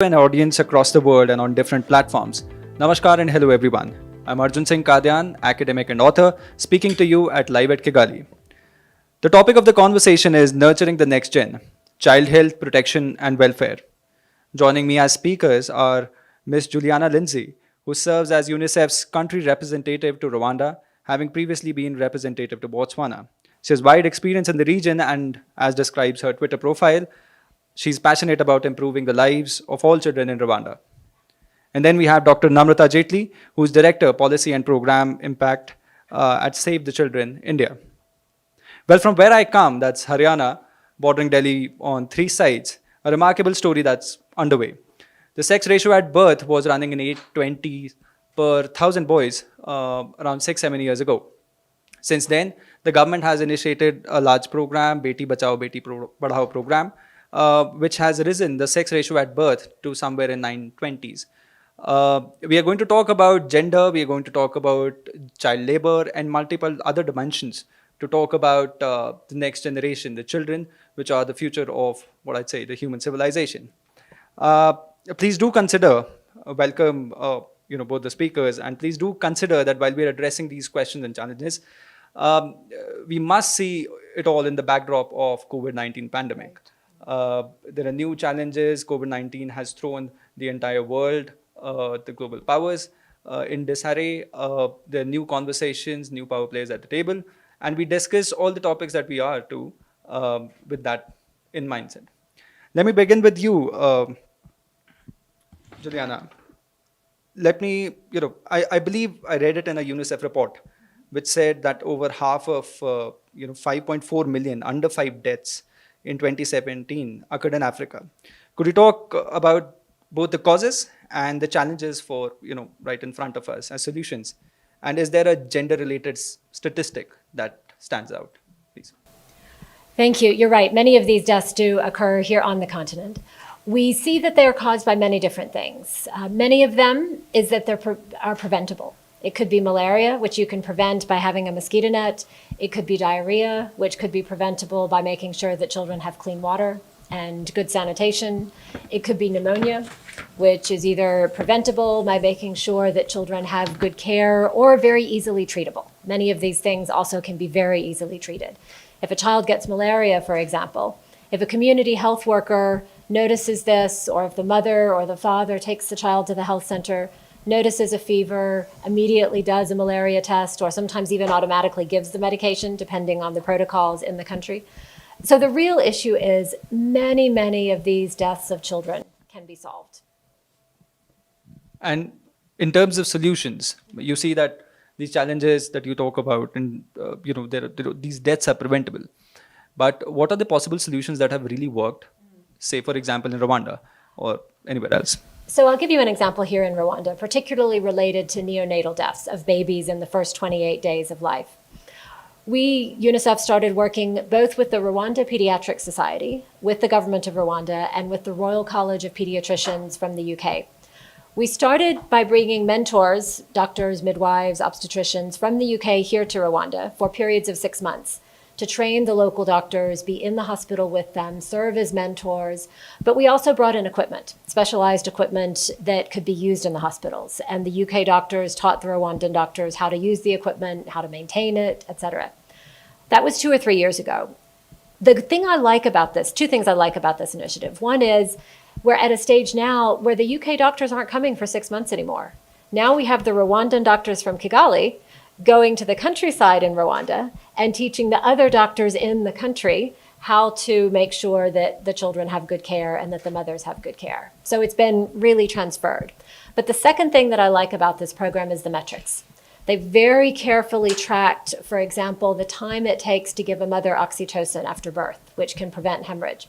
An audience across the world and on different platforms. Namaskar and hello everyone. I'm Arjun Singh Kadian, academic and author, speaking to you at Live at Kigali. The topic of the conversation is nurturing the next gen, child health, protection and welfare. Joining me as speakers are Ms. Julianna Lindsey, who serves as UNICEF's country representative to Rwanda, having previously been representative to Botswana. She has wide experience in the region and, as describes her Twitter profile, she's passionate about improving the lives of all children in Rwanda. And then we have Dr. Namrata Jaitli, who's Director, Policy and Program Impact at Save the Children, India. Well, from where I come, that's Haryana, bordering Delhi on three sides, a remarkable story that's underway. The sex ratio at birth was running in 820 per 1,000 boys around 6-7 years ago. Since then, the government has initiated a large program, Beti Bachao Beti Padhao program, which has risen the sex ratio at birth to somewhere in 920s. We are going to talk about gender, we are going to talk about child labor and multiple other dimensions to talk about the next generation, the children, which are the future of what I'd say the human civilization. Please do consider, welcome both the speakers, and please do consider that while we're addressing these questions and challenges, we must see it all in the backdrop of COVID-19 pandemic. There are new challenges. COVID-19 has thrown the entire world, the global powers, in disarray. There are new conversations, new power players at the table, and we discuss all the topics that we are to with that in mindset. Let me begin with you, Julianna. Let me, I believe I read it in a UNICEF report, which said that over half of 5.4 million under 5 deaths in 2017 occurred in Africa. Could you talk about both the causes and the challenges for, right in front of us as solutions? And is there a gender-related statistic that stands out, please? Thank you. You're right. Many of these deaths do occur here on the continent. We see that they are caused by many different things. Many of them is that they are preventable. It could be malaria, which you can prevent by having a mosquito net. It could be diarrhea, which could be preventable by making sure that children have clean water and good sanitation. It could be pneumonia, which is either preventable by making sure that children have good care or very easily treatable. Many of these things also can be very easily treated. If a child gets malaria, for example, if a community health worker notices this, or if the mother or the father takes the child to the health center, notices a fever, immediately does a malaria test, or sometimes even automatically gives the medication, depending on the protocols in the country. So the real issue is many of these deaths of children can be solved. And in terms of solutions, you see that these challenges that you talk about, and these deaths are preventable. But what are the possible solutions that have really worked, say, for example, in Rwanda or anywhere else? So I'll give you an example here in Rwanda, particularly related to neonatal deaths of babies in the first 28 days of life. We, UNICEF, started working both with the Rwanda Pediatric Society, with the government of Rwanda, and with the Royal College of Pediatricians from the UK. We started by bringing mentors, doctors, midwives, obstetricians from the UK here to Rwanda for periods of 6 months, to train the local doctors, be in the hospital with them, serve as mentors. But we also brought in equipment, specialized equipment that could be used in the hospitals. And the UK doctors taught the Rwandan doctors how to use the equipment, how to maintain it, etc. That was 2 or 3 years ago. The thing I like about this, 2 things I like about this initiative. One is we're at a stage now where the UK doctors aren't coming for 6 months anymore. Now we have the Rwandan doctors from Kigali going to the countryside in Rwanda and teaching the other doctors in the country how to make sure that the children have good care and that the mothers have good care. So it's been really transferred. But the second thing that I like about this program is the metrics. They very carefully tracked, for example, the time it takes to give a mother oxytocin after birth, which can prevent hemorrhage.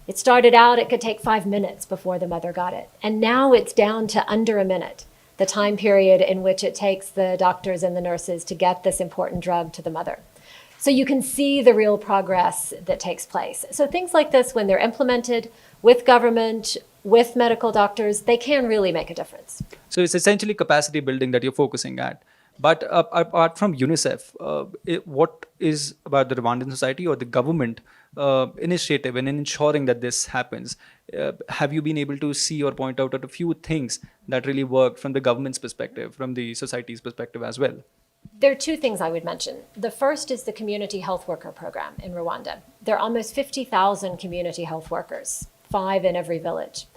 It started out, it could take 5 minutes before the mother got it. And now it's down to under a minute, the time period in which it takes the doctors and the nurses to get this important drug to the mother. So you can see the real progress that takes place. So things like this, when they're implemented with government, with medical doctors, they can really make a difference. So it's essentially capacity building that you're focusing at. But apart from UNICEF, what is about the Rwandan society or the government initiative in ensuring that this happens? Have you been able to see or point out a few things that really worked from the government's perspective, from the society's perspective as well? There are two things I would mention. The first is the community health worker program in Rwanda. There are almost 50,000 community health workers, 5 in every village.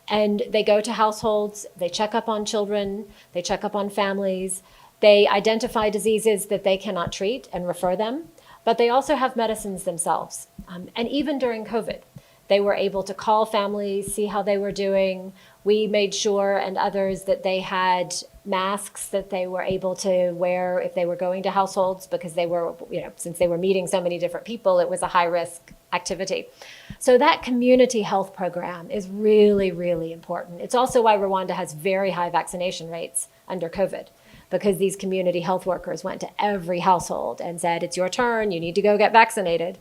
And they go to households, they check up on children, they check up on families, they identify diseases that they cannot treat and refer them, but they also have medicines themselves. And even during COVID, they were able to call families, see how they were doing. We made sure, and others, that they had masks that they were able to wear if they were going to households, because they were, since they were meeting so many different people, it was a high risk activity. So that community health program is really, really important. It's also why Rwanda has very high vaccination rates under COVID, because these community health workers went to every household and said, it's your turn, you need to go get vaccinated.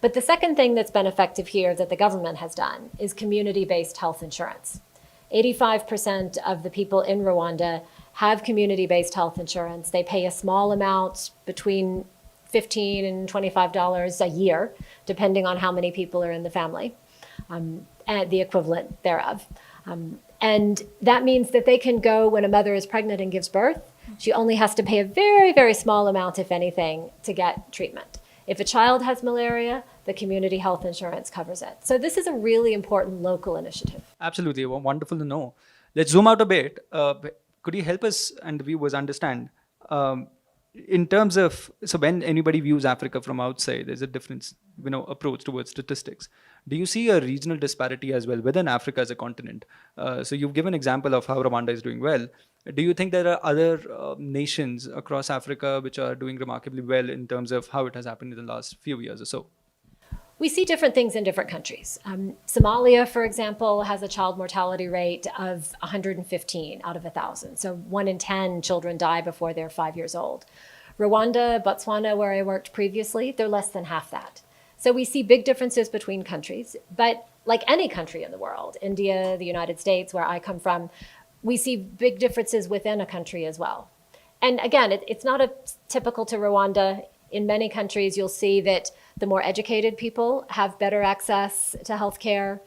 But the second thing that's been effective here that the government has done is community-based health insurance. 85% of the people in Rwanda have community-based health insurance. They pay a small amount, between $15 and $25 a year, depending on how many people are in the family, and the equivalent thereof. And that means that they can go when a mother is pregnant and gives birth. She only has to pay a very, very small amount, if anything, to get treatment. If a child has malaria, the community health insurance covers it. So this is a really important local initiative. Absolutely. Wonderful to know. Let's zoom out a bit. Could you help us and the viewers understand, in terms of, so when anybody views Africa from outside, there's a different approach towards statistics. Do you see a regional disparity as well within Africa as a continent? So you've given an example of how Rwanda is doing well. Do you think there are other nations across Africa which are doing remarkably well in terms of how it has happened in the last few years or so? We see different things in different countries. Somalia, for example, has a child mortality rate of 115 out of 1,000. So 1 in 10 children die before they're 5 years old. Rwanda, Botswana, where I worked previously, they're less than half that. So we see big differences between countries, but like any country in the world, India, the United States, where I come from, we see big differences within a country as well. And again, it's not typical to Rwanda. In many countries, you'll see that the more educated people have better access to healthcare.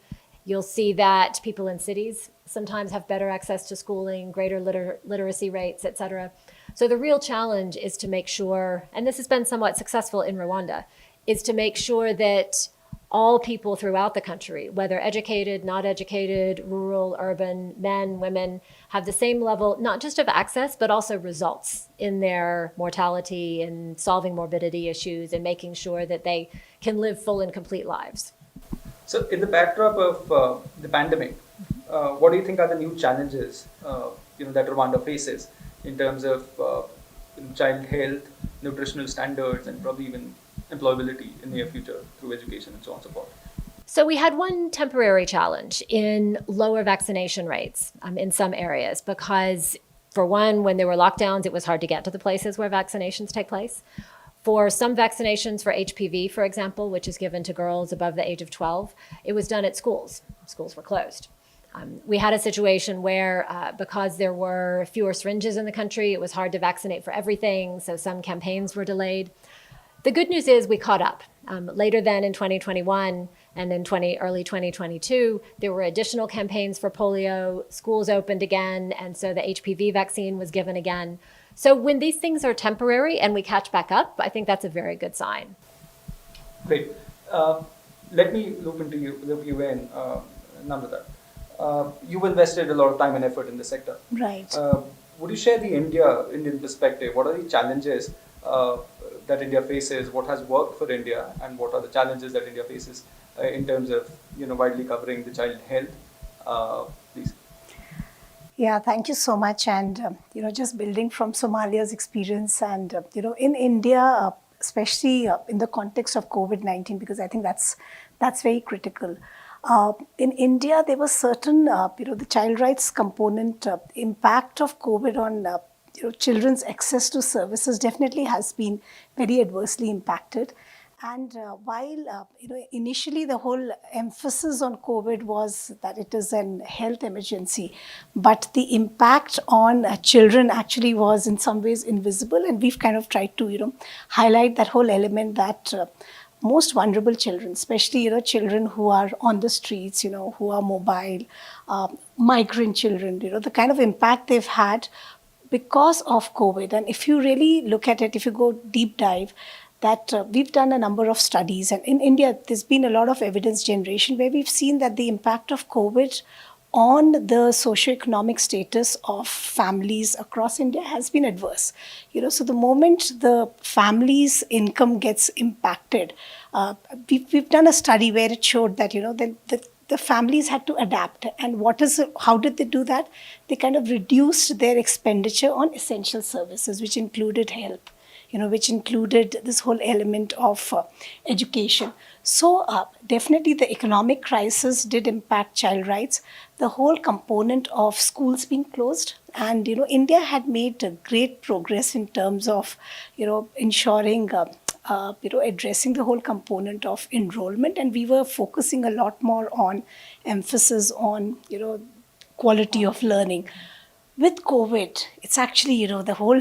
You'll see that people in cities sometimes have better access to schooling, greater literacy rates, et cetera. So the real challenge is to make sure, and this has been somewhat successful in Rwanda, is to make sure that all people throughout the country, whether educated, not educated, rural, urban, men, women, have the same level, not just of access, but also results in their mortality and solving morbidity issues and making sure that they can live full and complete lives. So in the backdrop of the pandemic, what do you think are the new challenges that Rwanda faces in terms of child health, nutritional standards, and probably even employability in the near future through education and so on and so forth? So we had one temporary challenge in lower vaccination rates in some areas because, for one, when there were lockdowns, it was hard to get to the places where vaccinations take place. For some vaccinations, for HPV, for example, which is given to girls above the age of 12, it was done at schools. Schools were closed. We had a situation where, because there were fewer syringes in the country, it was hard to vaccinate for everything, so some campaigns were delayed. The good news is we caught up. Later then in 2021 and in early 2022, there were additional campaigns for polio, schools opened again, and so the HPV vaccine was given again. So when these things are temporary and we catch back up, I think that's a very good sign. Great. Let me loop you in, Namrata. You've invested a lot of time and effort in the sector. Right. Would you share the Indian perspective? What are the challenges that India faces? What has worked for India, and what are the challenges that India faces in terms of widely covering the child health? Please. Yeah, thank you so much. And just building from Somalia's experience, and in India, especially in the context of COVID-19, because I think that's very critical. In India, there was certain, the child rights component, impact of COVID on children's access to services definitely has been very adversely impacted. And while initially the whole emphasis on COVID was that it is an health emergency, but the impact on children actually was in some ways invisible, and we've kind of tried to highlight that whole element that most vulnerable children, especially children who are on the streets, who are mobile, migrant children, the kind of impact they've had because of COVID. And if you really look at it, if you go deep dive, that we've done a number of studies, and in India, there's been a lot of evidence generation where we've seen that the impact of COVID on the socioeconomic status of families across India has been adverse. So the moment the family's income gets impacted, we've done a study where it showed that the families had to adapt. And how did they do that? They kind of reduced their expenditure on essential services, which included help, which included this whole element of education. So definitely the economic crisis did impact child rights, the whole component of schools being closed. And, India had made great progress in terms of, ensuring addressing the whole component of enrollment. And we were focusing a lot more on emphasis on, quality of learning. With COVID, it's actually, the whole,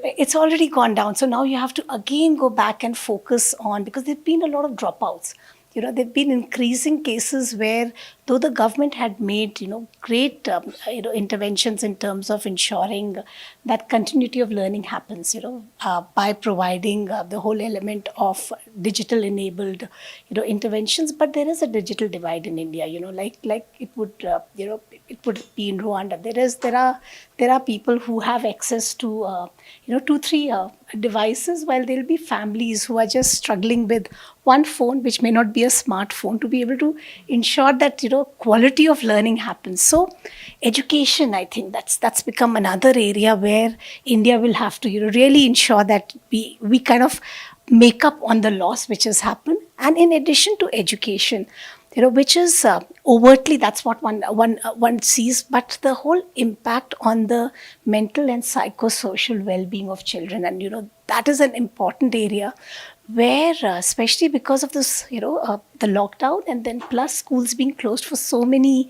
it's already gone down. So now you have to again go back and focus on, because there've been a lot of dropouts. There've been increasing cases where, though the government had made, great, interventions in terms of ensuring that continuity of learning happens, by providing the whole element of digital enabled, interventions. But there is a digital divide in India, like it would, it would be in Rwanda. There are people who have access to, 2-3 devices, while there'll be families who are just struggling with one phone, which may not be a smartphone, to be able to ensure that quality of learning happens. So education, I think that's become another area where India will have to really ensure that we kind of make up on the loss which has happened. And in addition to education, which is overtly, that's what one sees, but the whole impact on the mental and psychosocial well-being of children. And, that is an important area where, especially because of this, the lockdown, and then plus schools being closed for so many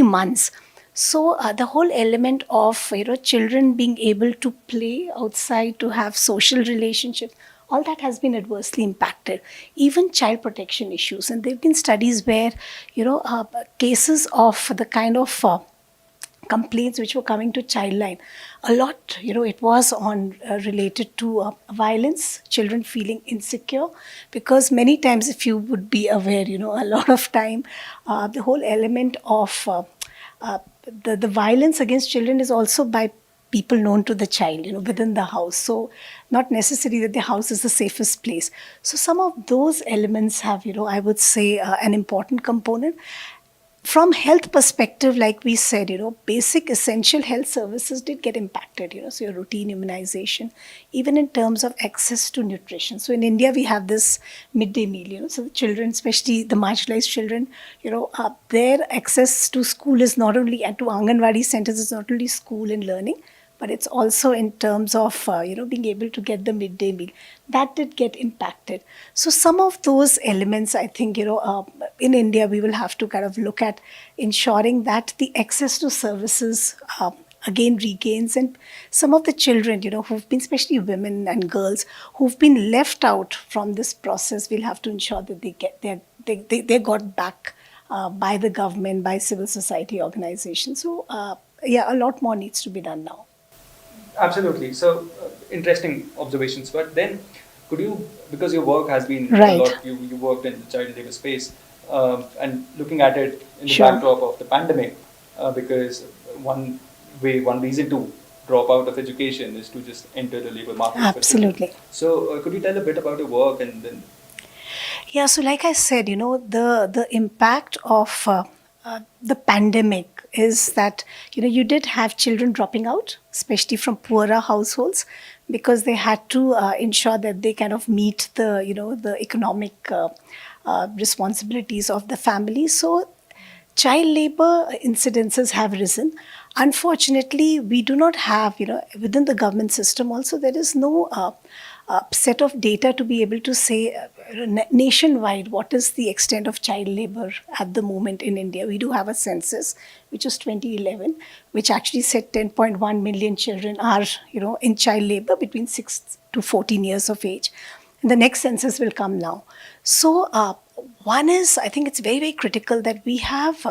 months. So the whole element of, children being able to play outside, to have social relationships, all that has been adversely impacted. Even child protection issues. And there have been studies where, cases of the kind of complaints which were coming to Childline, a lot, it was on related to violence, children feeling insecure, because many times, if you would be aware, a lot of time, the whole element of the violence against children is also by people known to the child, within the house. So not necessarily that the house is the safest place. So some of those elements have, I would say, an important component. From health perspective, like we said, basic essential health services did get impacted, so your routine immunization, even in terms of access to nutrition. So in India, we have this midday meal, so the children, especially the marginalized children, their access to school is not only, and to Anganwadi centers, is not only school and learning, but it's also in terms of, being able to get the midday meal. That did get impacted. So some of those elements, I think, in India, we will have to kind of look at ensuring that the access to services again regains. And some of the children, who've been, especially women and girls, who've been left out from this process, we'll have to ensure that they got back by the government, by civil society organizations. So, a lot more needs to be done now. Absolutely. So, interesting observations. But then, could you, because your work has been right. a lot, you worked in the child labor space, and looking at it in the sure. backdrop of the pandemic, because one reason to drop out of education is to just enter the labor market. Absolutely. So, could you tell a bit about your work and then? Yeah, so like I said, the impact of the pandemic is that, you did have children dropping out, especially from poorer households, because they had to ensure that they kind of meet the, the economic responsibilities of the family. So child labor incidences have risen. Unfortunately, we do not have, within the government system also, there is no set of data to be able to say nationwide what is the extent of child labor at the moment in India. We do have a census, which was 2011, which actually said 10.1 million children are, in child labor between 6 to 14 years of age. And the next census will come now. So one is, I think it's very, very critical that we have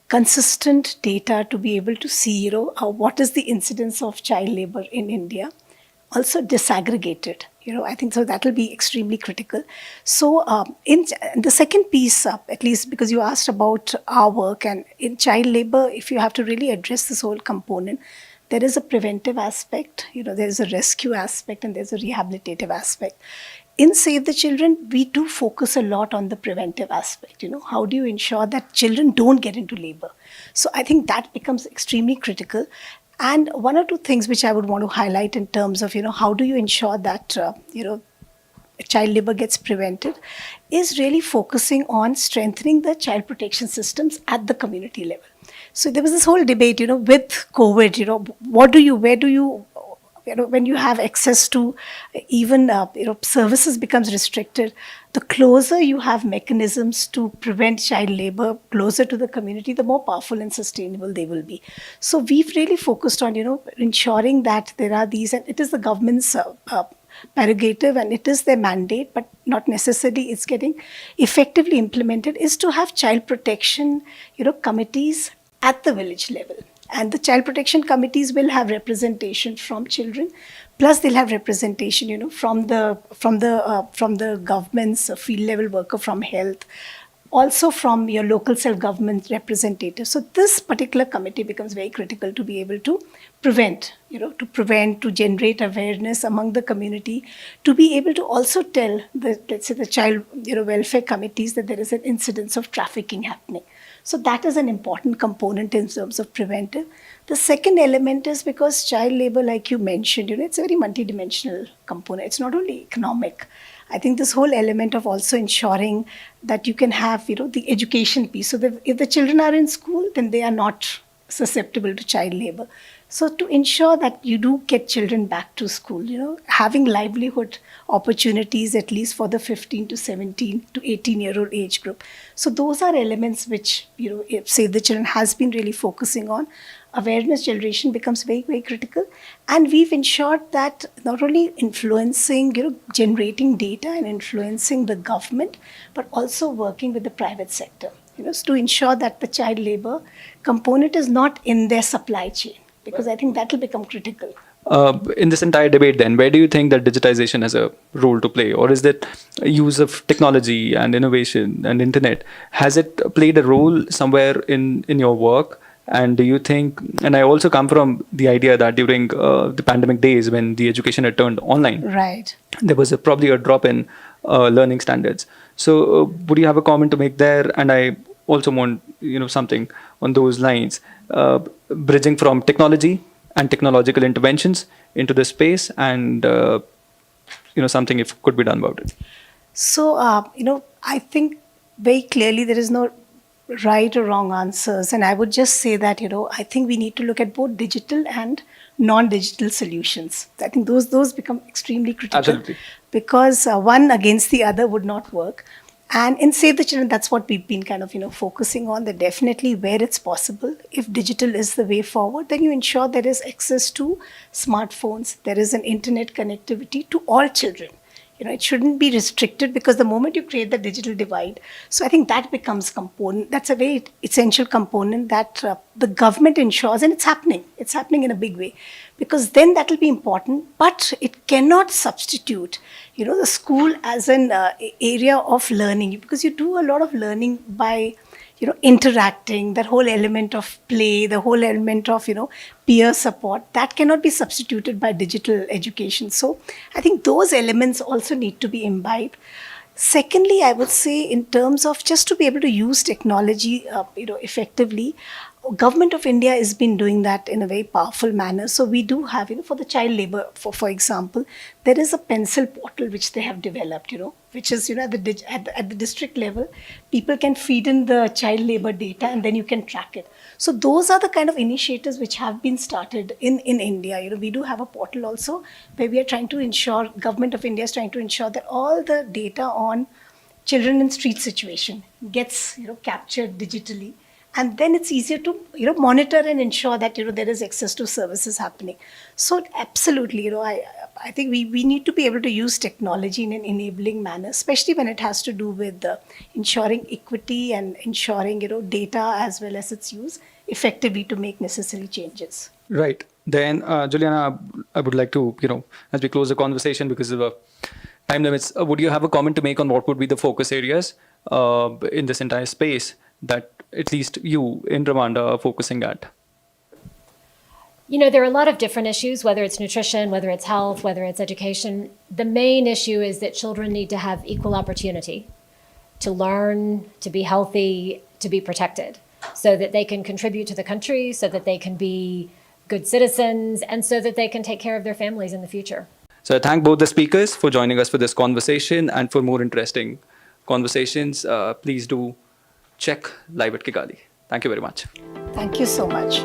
consistent data to be able to see, what is the incidence of child labor in India. Also disaggregated, I think so that will be extremely critical. So in the second piece, at least because you asked about our work, and in child labor, if you have to really address this whole component, there is a preventive aspect, there is a rescue aspect, and there's a rehabilitative aspect. In Save the Children, we do focus a lot on the preventive aspect. How do you ensure that children don't get into labor? So I think that becomes extremely critical. And one or two things which I would want to highlight in terms of, how do you ensure that, child labor gets prevented, is really focusing on strengthening the child protection systems at the community level. So there was this whole debate, with COVID, where do you, when you have access to even, services becomes restricted, the closer you have mechanisms to prevent child labor closer to the community, the more powerful and sustainable they will be. So we've really focused on, ensuring that there are these, and it is the government's prerogative and it is their mandate, but not necessarily it's getting effectively implemented, is to have child protection, committees at the village level. And the child protection committees will have representation from children, plus they'll have representation, from the government's field level worker, from health, also from your local self-government representatives. So this particular committee becomes very critical to be able to prevent, to generate awareness among the community, to be able to also tell let's say the child, welfare committees that there is an incidence of trafficking happening. So that is an important component in terms of preventive. The second element is because child labor, like you mentioned, it's a very multidimensional component. It's not only economic. I think this whole element of also ensuring that you can have, the education piece. So that if the children are in school, then they are not susceptible to child labor. So to ensure that you do get children back to school, having livelihood opportunities at least for the 15 to 17 to 18-year-old age group. So those are elements which, Save the Children has been really focusing on. Awareness generation becomes very, very critical. And we've ensured that not only influencing, generating data and influencing the government, but also working with the private sector, to ensure that the child labor component is not in their supply chain, because I think that will become critical. In this entire debate then, where do you think that digitization has a role to play? Or is that use of technology and innovation and internet, has it played a role somewhere in your work? And do you think, and I also come from the idea that during the pandemic days when the education had turned online, right, there was probably a drop in learning standards. So would you have a comment to make there? And I also want, something on those lines, bridging from technology and technological interventions into the space, and something if could be done about it. So I think very clearly there is no right or wrong answers, and I would just say that I think we need to look at both digital and non-digital solutions. I think those become extremely critical. Absolutely. Because one against the other would not work. And in Save the Children, that's what we've been kind of, focusing on, that definitely where it's possible, if digital is the way forward, then you ensure there is access to smartphones, there is an internet connectivity to all children. It shouldn't be restricted, because the moment you create the digital divide, so I think that becomes component. That's a very essential component that the government ensures, and it's happening in a big way, because then that will be important, but it cannot substitute, the school as an area of learning, because you do a lot of learning by, interacting, that whole element of play, the whole element of, peer support, that cannot be substituted by digital education. So I think those elements also need to be imbibed. Secondly, I would say in terms of just to be able to use technology, effectively, Government of India has been doing that in a very powerful manner. So we do have, for the child labor, for example, there is a pencil portal which they have developed, which is, at the district level, people can feed in the child labor data and then you can track it. So those are the kind of initiatives which have been started in India. We do have a portal also where we are trying to ensure, Government of India is trying to ensure that all the data on children in street situation gets, captured digitally. And then it's easier to, monitor and ensure that, there is access to services happening. So absolutely, I think we need to be able to use technology in an enabling manner, especially when it has to do with ensuring equity and ensuring, data as well as its use effectively to make necessary changes. Right. Then, Juliana, I would like to, as we close the conversation because of the time limits, would you have a comment to make on what would be the focus areas in this entire space that at least you in Rwanda are focusing at? There are a lot of different issues, whether it's nutrition, whether it's health, whether it's education. The main issue is that children need to have equal opportunity to learn, to be healthy, to be protected, so that they can contribute to the country, so that they can be good citizens, and so that they can take care of their families in the future. So I thank both the speakers for joining us for this conversation, and for more interesting conversations, please do check Live at Kigali. Thank you very much. Thank you so much.